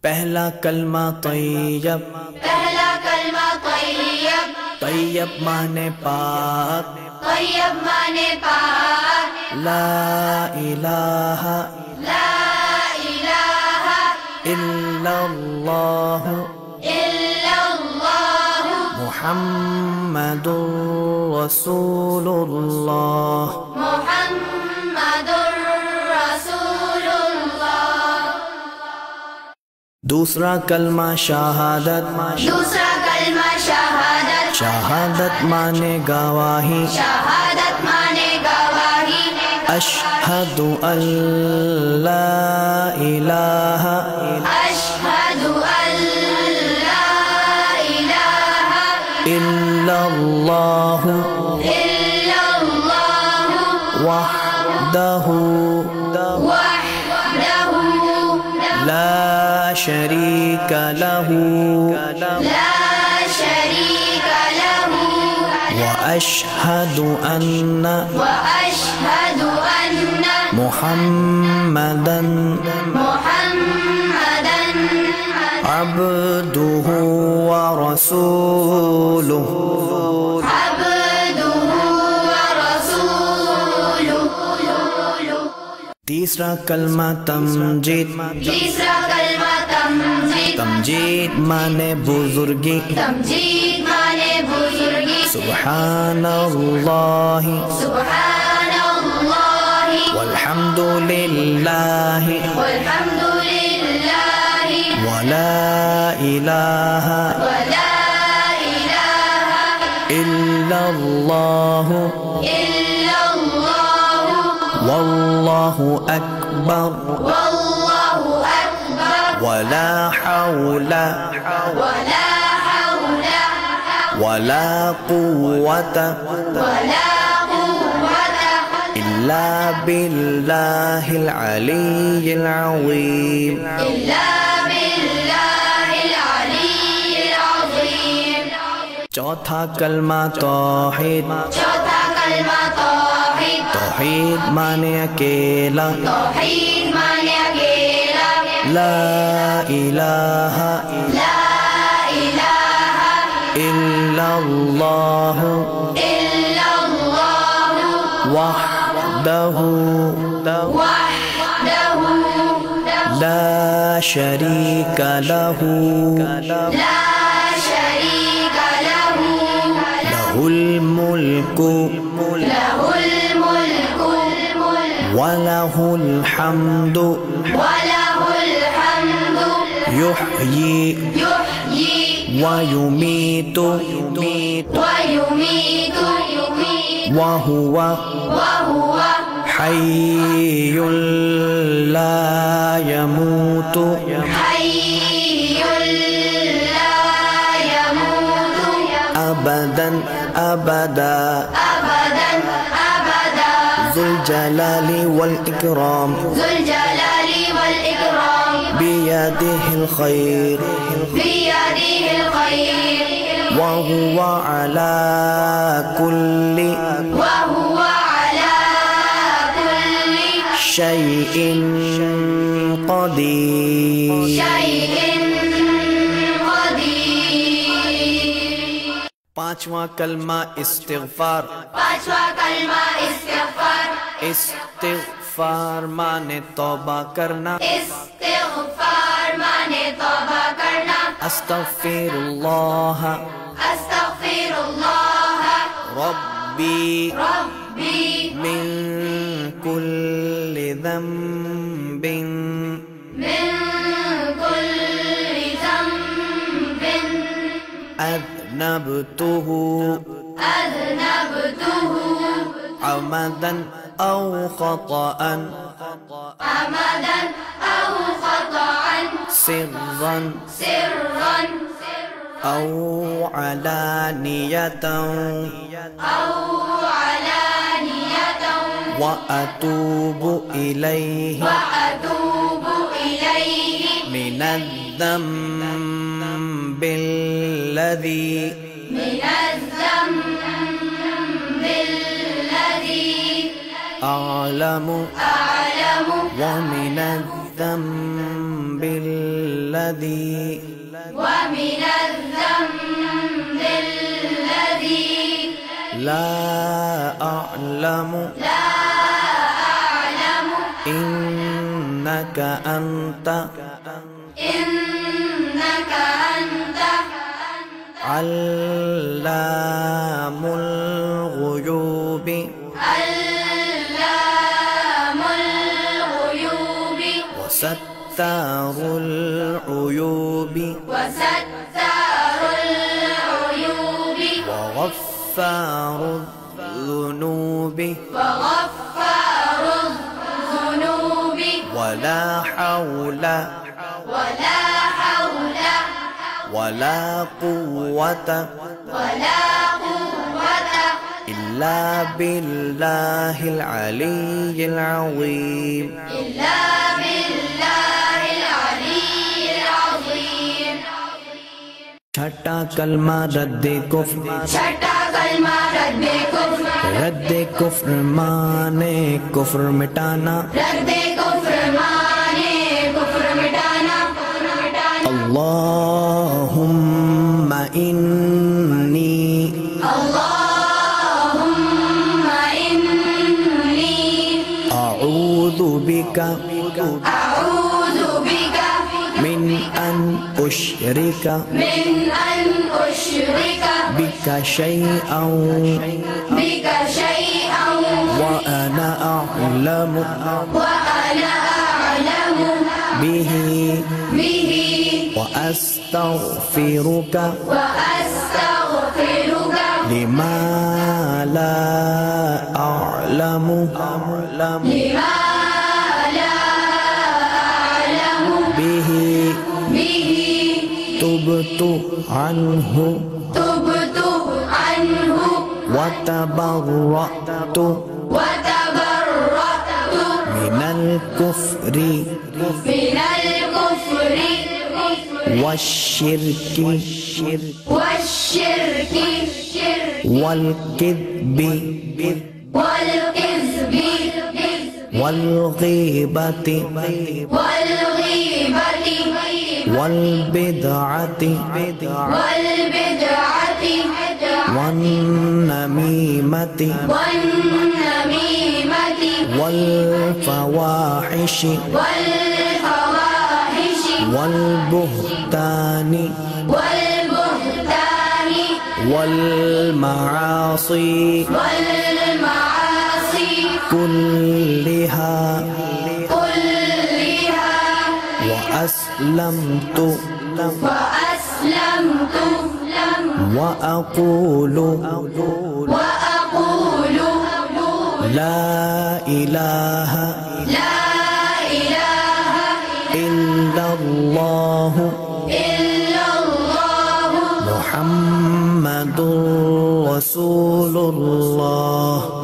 پہلا کلمہ طیب، پہلا کلمہ طیب، طیب مانے پاک، طیب مانے پاک، لا الہ لا الہ الا اللہ الا اللہ محمد رسول اللہ۔ محمد رسول اللہ۔ دوسرا کلمہ شہادت، دوسرا کلمہ شہادت، شہادت مانے گواہی، شہادت مانے گواہی، اشہد ان لا الہ اشہد ان لا الہ الا اللہ الا اللہ وحدہ وحدہ لا شریک لہ لا شریک لہ واشہد ان واشہد ان محمدا محمدا عبدہ ورسولہ۔ عبدہ ورسولہ۔ تیسرا کلمہ تمجید، تیسرا کلمہ تمجید، تمجید مانے بزرگی، تمجید مانے بزرگی، سبحان اللہ سبحان اللہ والحمد للہ والحمد للہ ولا الہ ولا الہ الا اللہ الا اللہ واللہ اکبر واللہ اکبر ولا حول ولا حول ولا قوة ولا قوة الا باللہ العلی العظیم۔ إلا بالله العلي العظيم۔ چوتھا کلمہ توحید، چوتھا کلمہ توحید، توحید مانے اکیلا، توحید مانے اکیلا، لا الہ لا الہ الا اللہ الا اللہ وحدہ وحدہ لا شریک لہ لا شریک لہ لہ الملک لہ الملک وَلَهُ الْحَمْدُ وَلَهُ الْحَمْدُ يُحْيِي يحيي وَيُمِيتُ ويميت وَهُوَ وهو حَيٌّ لَا يَمُوتُ حي لا يموت أبداً أبدا أبدا أبدا ذو الجلال والإكرام ذو الجلال والإكرام بيده الخير بيده الخير وهو على كل وهو على كل شيء قدير۔ شيء قدير۔ پانچواں کلمہ استغفار، پانچواں کلمہ استغفار، استغفار مانے توبہ کرنا، استغفار مانے توبہ کرنا، استغفر اللہ استغفر اللہ ربی ربی من كل ذنب من كل ذنب أذنبته أذنبته عمدا أو خطأ عمدا أو خطأ سرا سرا أو علانية أو علانية وأتوب إليه وأتوب إليه من الذنب الذي من الذنب الذي أعلم أعلم ومن الذنب الذنب الذي ومن الذنب الذي لا أعلم إنك أنت علام الغيوب وستار العيوب وغفار الذنوب ولا حول ولا قوة إلا بالله العلي العظيم چھٹا کلمہ رد کفر رد کفر مانے کفر مٹانا اللہم انی اعوذ بک من ان اشرک بک شیئا وانا اعلم به وأستغفرك لما لا أعلم به تبت عنه وتبرأت من الكفر والشرك والكذب والغيبة والبدعة والنميمة والفواحش والبهتان والمعاصي كلها وأسلمت وأقول لا إله إلا الله محمد رسول الله